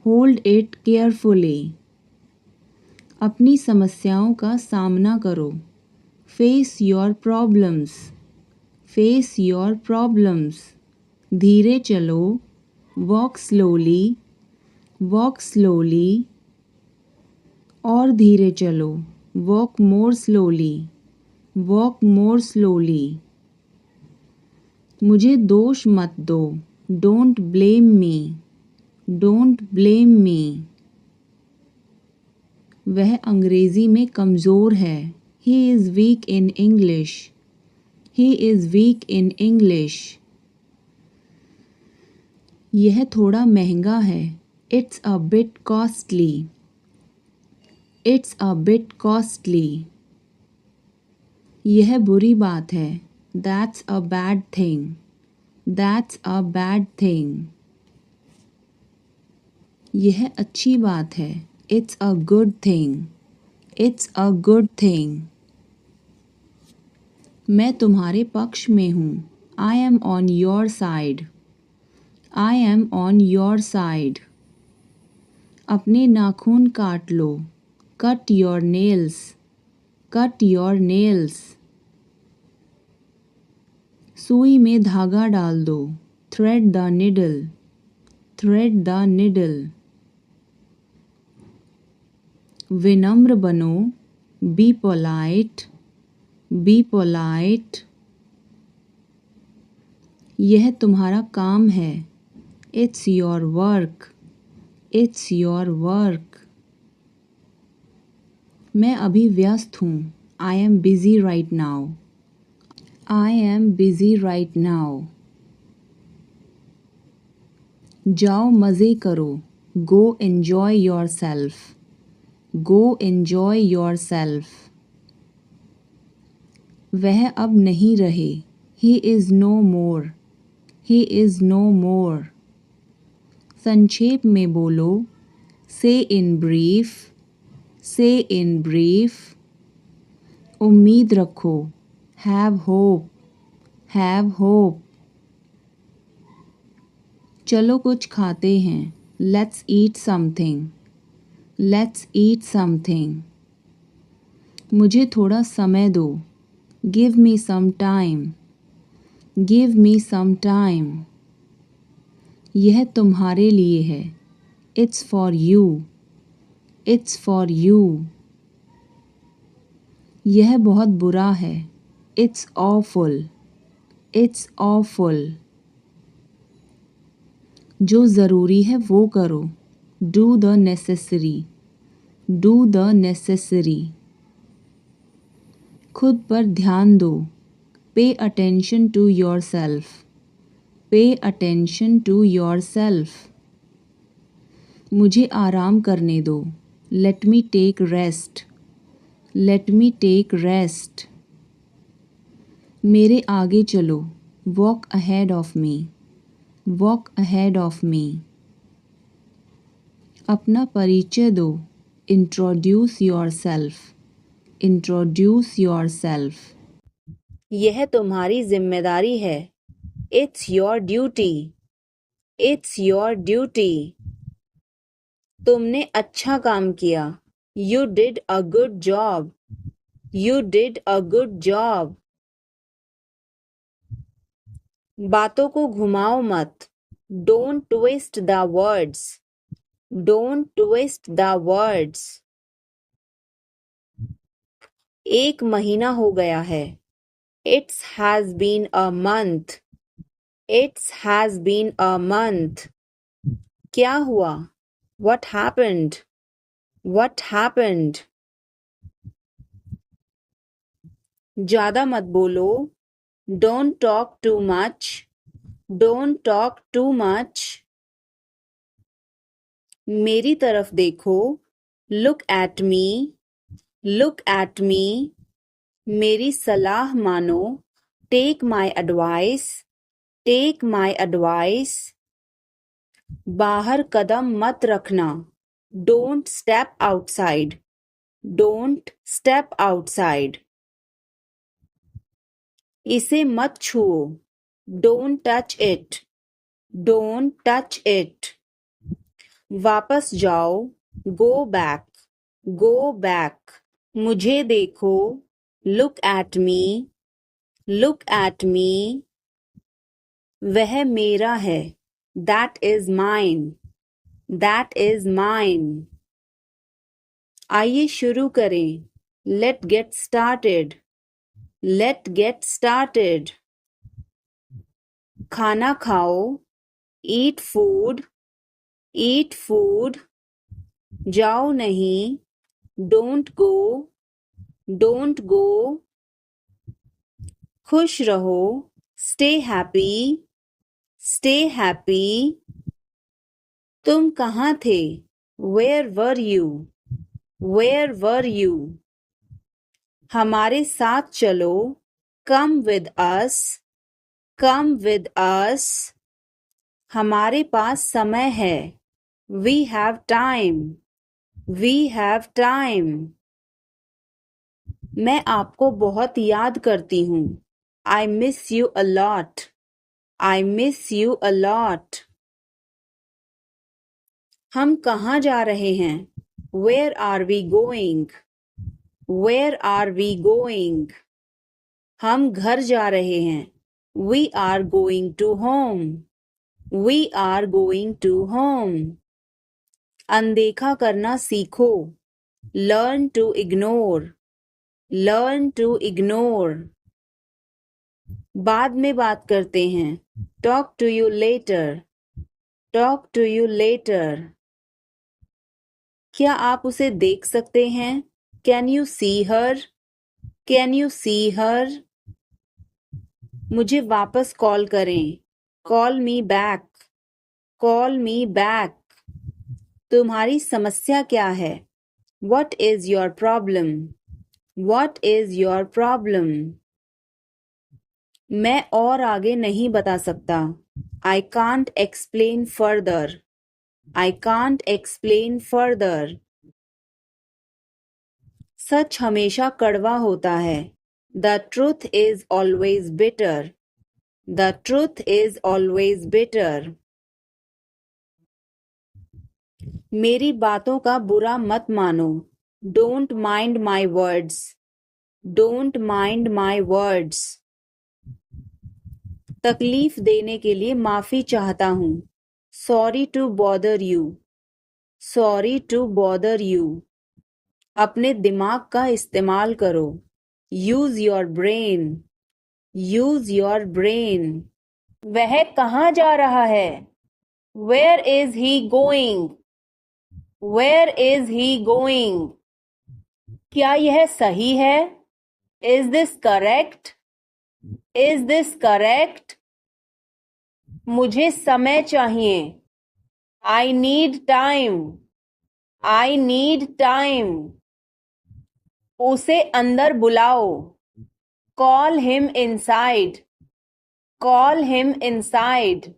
Hold it carefully. अपनी समस्याओं का सामना करो। Face your problems. Face your problems. धीरे चलो। Walk slowly. Walk slowly. और धीरे चलो। वॉक मोर स्लोली। वॉक मोर स्लोली। मुझे दोष मत दो। Don't blame me. Don't blame me. वह अंग्रेजी में कमज़ोर है। He is weak in English. He is weak in English. यह थोड़ा महंगा है। It's a bit costly. It's a bit costly. यह बुरी बात है। That's a bad thing. That's a bad thing. यह अच्छी बात है। It's a good thing. It's a good thing. मैं तुम्हारे पक्ष में हूँ। I am on your side. I am on your side. अपने नाखून काट लो। Cut your nails. Cut your nails. सुई में धागा डाल दो। Thread the needle. Thread the needle. विनम्र बनो। Be polite. Be polite. यह तुम्हारा काम है। It's your work. It's your work. मैं अभी व्यस्त हूँ। I am busy right now. I am busy right now. जाओ मज़े करो। Go enjoy yourself. Go enjoy yourself. वह अब नहीं रहे। He is no more. He is no more. संक्षेप में बोलो। Say in brief. Say in brief. उम्मीद रखो। Have hope. Have hope. चलो कुछ खाते हैं। Let's eat something. Let's eat something. मुझे थोड़ा समय दो। Give me some time. Give me some time. यह तुम्हारे लिए है। It's for you. It's for you. यह बहुत बुरा है। It's awful. It's awful. जो ज़रूरी है वो करो। Do the necessary. Do the necessary. खुद पर ध्यान दो। Pay attention to yourself. Pay attention to yourself. मुझे आराम करने दो। Let me take rest. Let me take rest. मेरे आगे चलो। Walk ahead of me. Walk ahead of me. अपना परिचय दो। Introduce yourself. Introduce yourself. यह तुम्हारी जिम्मेदारी है। It's your duty. It's your duty. तुमने अच्छा काम किया। You did a good job. You did a good job. बातों को घुमाओ मत। Don't twist the words. Don't twist the words. एक महीना हो गया है। It has been a month. It has been a month. क्या हुआ? What happened? What happened? ज़्यादा मत बोलो। Don't talk too much. Don't talk too much. मेरी तरफ देखो। Look at me. Look at me. मेरी सलाह मानो। Take my advice. Take my advice. बाहर कदम मत रखना। Don't step outside. Don't step outside. इसे मत छुओ। Don't touch it. Don't touch it. वापस जाओ। Go back. Go back. मुझे देखो। Look at me. Look at me. वह मेरा है। That is mine. That is mine. आइए शुरू करें। Let's get started. Let's get started. खाना खाओ। Eat food. Eat food. जाओ नहीं। Don't go, don't go. खुश रहो, स्टे हैप्पी, स्टे हैप्पी। तुम कहाँ थे, where were you, where were you. हमारे साथ चलो, come with us, come with us. हमारे पास समय है, we have time, we have time. मैं आपको बहुत याद करती हूँ, I miss you a lot, I miss you a lot. हम कहाँ जा रहे हैं, where are we going, where are we going. हम घर जा रहे हैं, we are going to home, we are going to home. अनदेखा करना सीखो, learn to ignore, learn to ignore. बाद में बात करते हैं, talk to you later, talk to you later. क्या आप उसे देख सकते हैं, can you see her, can you see her. मुझे वापस कॉल करें, call me back, call me back. तुम्हारी समस्या क्या है, what is your problem, what is your problem. मैं और आगे नहीं बता सकता, I can't explain further, I can't explain further. सच हमेशा कड़वा होता है, the truth is always bitter, the truth is always bitter. मेरी बातों का बुरा मत मानो, don't mind my words, don't mind my words. तकलीफ देने के लिए माफी चाहता हूँ, sorry to bother you, sorry to bother you. अपने दिमाग का इस्तेमाल करो, use your brain, use your brain. वह कहाँ जा रहा है, where is he going, where is he going. क्या यह सही है, is this correct, is this correct. मुझे समय चाहिए, I need time, I need time. उसे अंदर बुलाओ, call him inside, call him inside.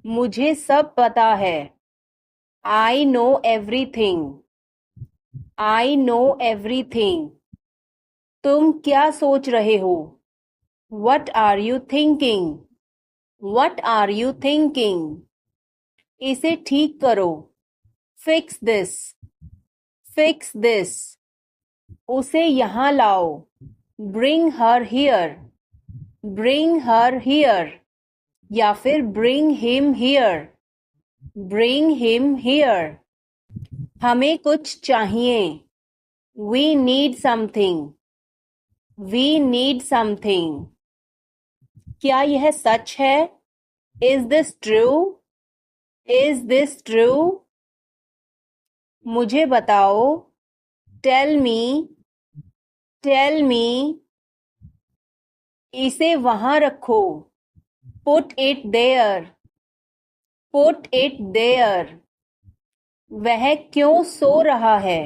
मुझे सब पता है, I know everything, I know everything. तुम क्या सोच रहे हो, what are you thinking, what are you thinking. इसे ठीक करो, फिक्स दिस, फिक्स दिस। उसे यहाँ लाओ, bring her here, bring her here. या फिर bring him here, bring him here. हमें कुछ चाहिए, we need something, we need something. क्या यह सच है, is this true, is this true. मुझे बताओ, टेल मी, टेल मी। इसे वहां रखो, put it there, put it there. वह क्यों सो रहा है,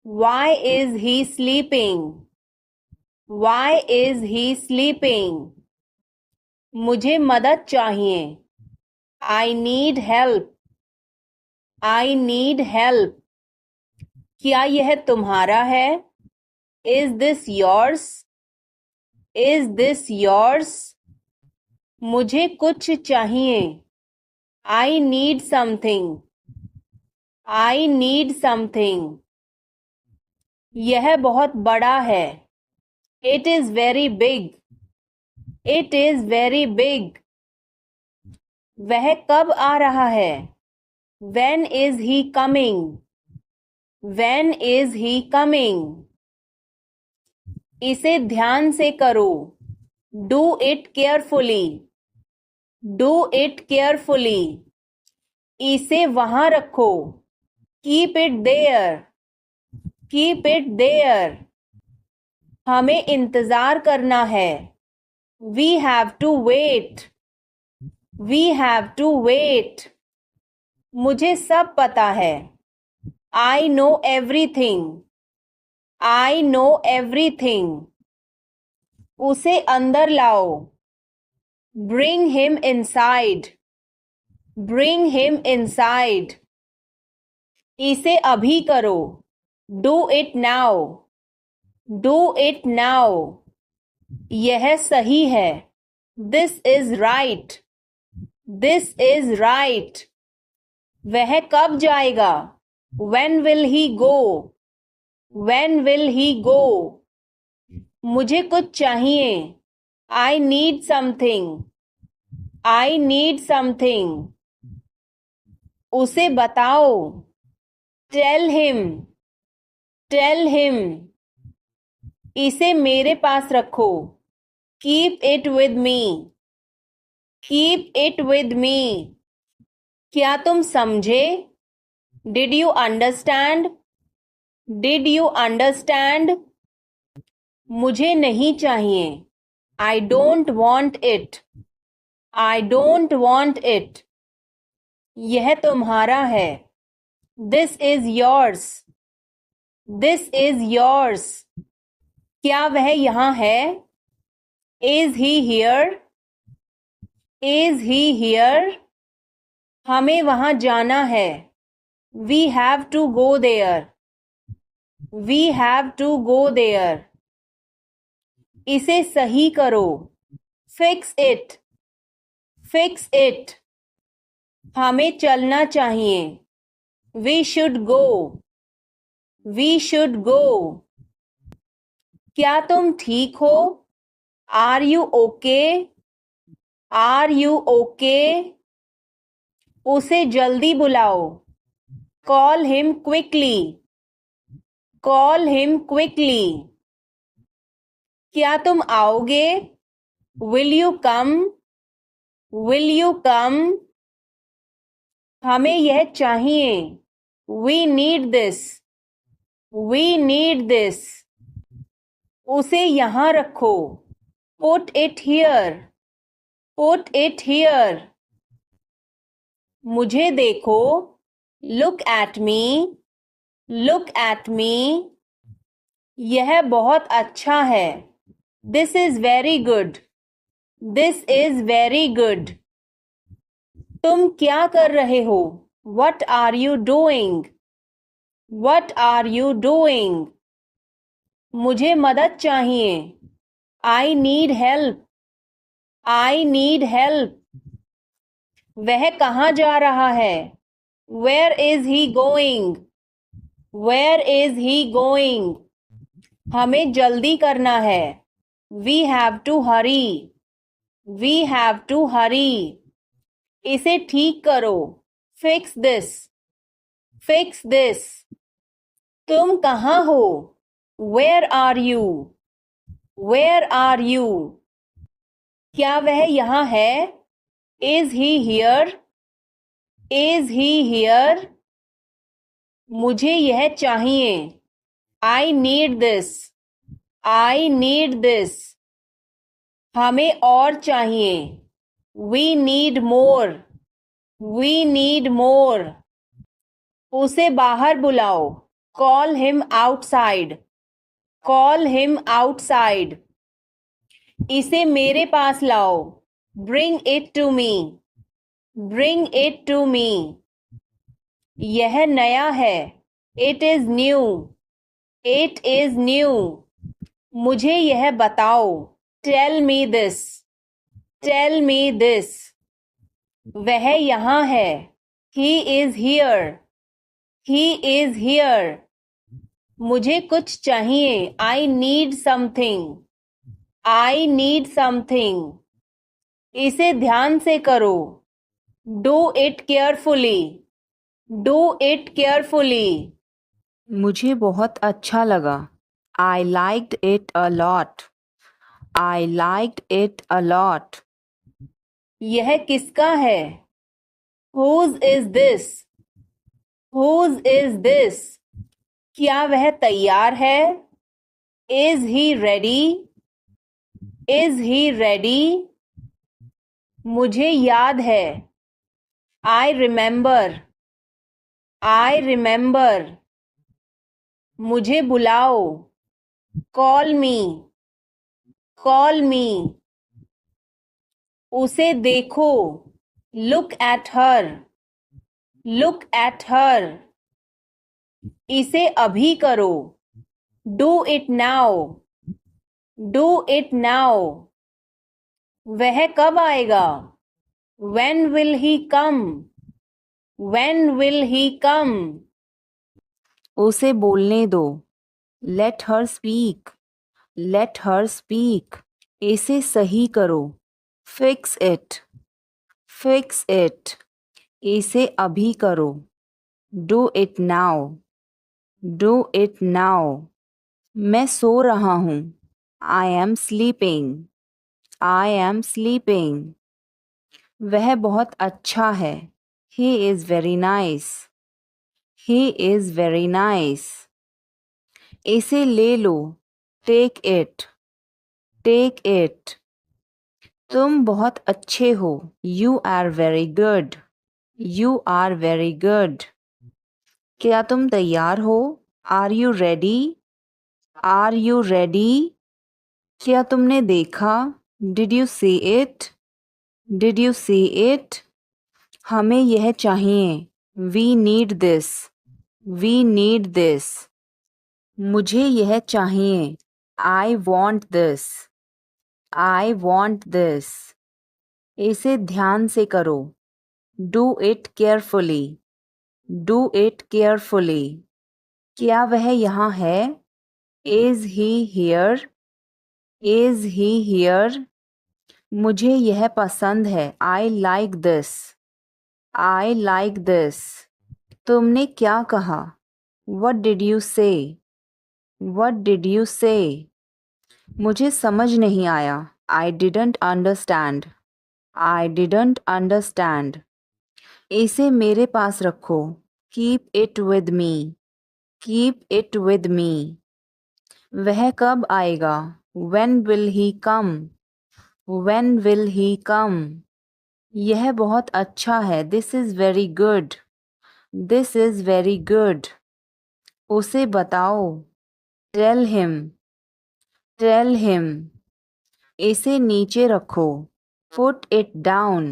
why is he sleeping, why is he sleeping. मुझे मदद चाहिए, I need help, I need help. क्या यह तुम्हारा है, is this yours, is this yours. मुझे कुछ चाहिए, I need something, I need something. यह बहुत बड़ा है, it is very big, it is very big. वह कब आ रहा है, when is he coming, when is he coming। इसे ध्यान से करो, do it carefully, do it carefully। इसे वहां रखो, keep it there, keep it there. हमें इंतजार करना है। We have to wait. We have to wait. मुझे सब पता है। I know everything. I know everything. उसे अंदर लाओ। Bring him inside. Bring him inside. इसे अभी करो। Do it now. Do it now. यह सही है। This is right. This is right. वह कब जाएगा? When will he go? When will he go? मुझे कुछ चाहिए। I need something. I need something. उसे बताओ। Tell him. Tell him. इसे मेरे पास रखो। Keep it with me. Keep it with me. क्या तुम समझे? Did you understand? Did you understand? मुझे नहीं चाहिए। I don't want it. I don't want it. यह तुम्हारा है। This is yours. This is yours. क्या वह यहाँ है? Is he here? Is he here? हमें वहाँ जाना है। We have to go there. We have to go there. इसे सही करो। Fix it. Fix it. हमें चलना चाहिए। We should go. We should go. क्या तुम ठीक हो? Are you okay? Are you okay? उसे जल्दी बुलाओ। Call him quickly. Call him quickly. क्या तुम आओगे? Will you come? Will you come? हमें यह चाहिए। We need this. We need this. उसे यहाँ रखो। Put it here. Put it here. मुझे देखो। Look at me. Look at me. यह बहुत अच्छा है। This is very good. This is very good. तुम क्या कर रहे हो? What are you doing? What are you doing? मुझे मदद चाहिए। I need help. I need help. वह कहाँ जा रहा है? Where is he going? Where is he going? हमें जल्दी करना है। We have to hurry. We have to hurry. इसे ठीक करो। Fix this. Fix this. तुम कहाँ हो? Where are you? Where are you? क्या वह यहाँ है? Is he here? Is he here? मुझे यह चाहिए। I need this. I need this. हमें और चाहिए। We need more. We need more. उसे बाहर बुलाओ। Call him outside. Call him outside. इसे मेरे पास लाओ। Bring it to me. Bring it to me. यह नया है। It is new. It is new. मुझे यह बताओ। Tell me this. Tell me this. वह यहाँ है। He is here. He is here. मुझे कुछ चाहिए। I need something. I need something. इसे ध्यान से करो। Do it carefully. Do it carefully. मुझे बहुत अच्छा लगा। I liked it a lot. I liked it a lot. यह किसका है? Whose is this? Whose is this? क्या वह तैयार है? Is he ready? Is he ready? मुझे याद है। I remember. I remember. मुझे बुलाओ। Call me. कॉल मी। उसे देखो। Look at her. Look at her. इसे अभी करो। Do it now. Do it now. वह कब आएगा? When will he come? When will he come? उसे बोलने दो। Let her speak. Let her speak. इसे सही करो। Fix it. Fix it. इसे अभी करो। Do it now. Do it now. मैं सो रहा हूँ। I am sleeping. I am sleeping. वह बहुत अच्छा है। He is very nice. He is very nice. इसे ले लो। Take it. Take it. तुम बहुत अच्छे हो। You are very good. You are very good. क्या तुम तैयार हो? Are you ready? Are you ready? क्या तुमने देखा? Did you see it? Did you see it? हमें यह चाहिए। We need this. We need this. मुझे यह चाहिए। I want this. I want this. इसे ध्यान से करो। Do it carefully. Do it carefully. क्या वह यहाँ है? Is he here? Is he here? मुझे यह पसंद है। I like this. I like this. तुमने क्या कहा? What did you say? What did you say? मुझे समझ नहीं आया। I didn't understand. I didn't understand. इसे मेरे पास रखो। Keep it with me. Keep it with me. वह कब आएगा? When will he come? When will he come? यह बहुत अच्छा है। This is very good. This is very good. उसे बताओ। Tell him. Tell him. इसे नीचे रखो। Put it down.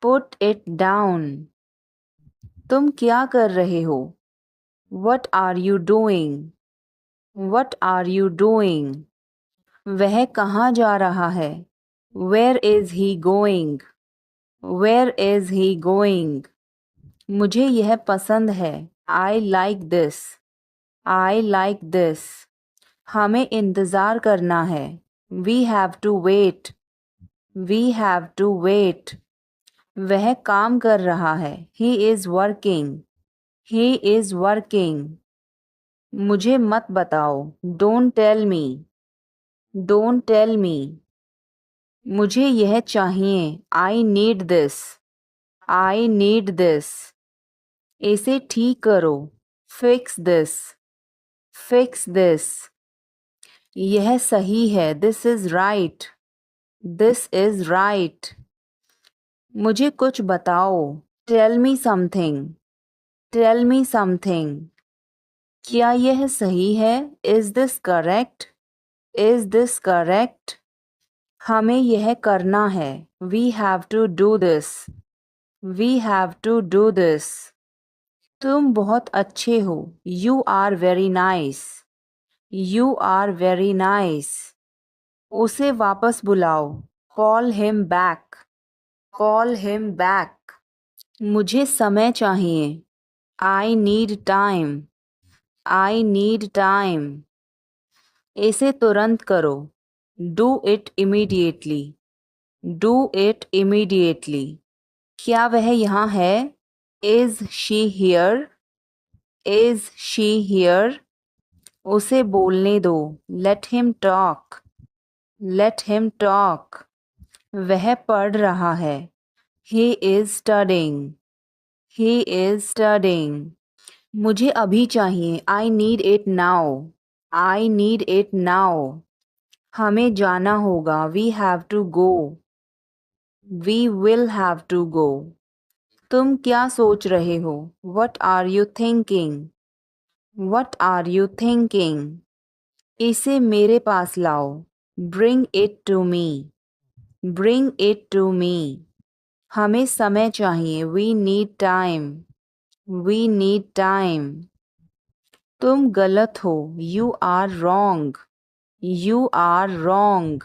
Put it down. तुम क्या कर रहे हो? What are you doing? What are you doing? वह कहाँ जा रहा है? Where is he going? Where is he going? मुझे यह पसंद है। I like this. I like this. हमें इंतज़ार करना है। We have to wait. We have to wait. वह काम कर रहा है। He is working. He is working. मुझे मत बताओ। Don't tell me. Don't tell me. मुझे यह चाहिए। I need this. I need this. इसे ठीक करो। Fix this. Fix this. यह सही है। This is right. This is right. मुझे कुछ बताओ। Tell me something. Tell me something. क्या यह सही है? Is this correct? Is this correct? हमें यह करना है। We have to do this. We have to do this. तुम बहुत अच्छे हो। You are very nice. You are very nice. उसे वापस बुलाओ। Call him back. Call him back. मुझे समय चाहिए। I need time. I need time. इसे तुरंत करो। Do it immediately. Do it immediately. क्या वह यहाँ है? Is she here? Is she here? उसे बोलने दो। Let him talk. Let him talk. वह पढ़ रहा है। He is studying. He is studying. मुझे अभी चाहिए। I need it now. I need it now. हमें जाना होगा। We have to go. We will have to go. तुम क्या सोच रहे हो? What are you thinking? What are you thinking? इसे मेरे पास लाओ। Bring it to me. Bring it to me. हमें समय चाहिए। We need time. We need time. तुम गलत हो। You are wrong. You are wrong.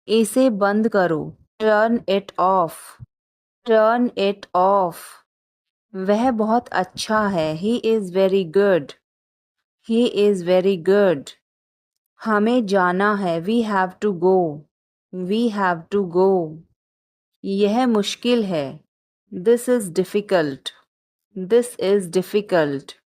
इसे बंद करो। Turn it off. Turn it off. वह बहुत अच्छा है। He is very good. He is very good. हमें जाना है। We have to go. We have to go. यह मुश्किल है। This is difficult. This is difficult.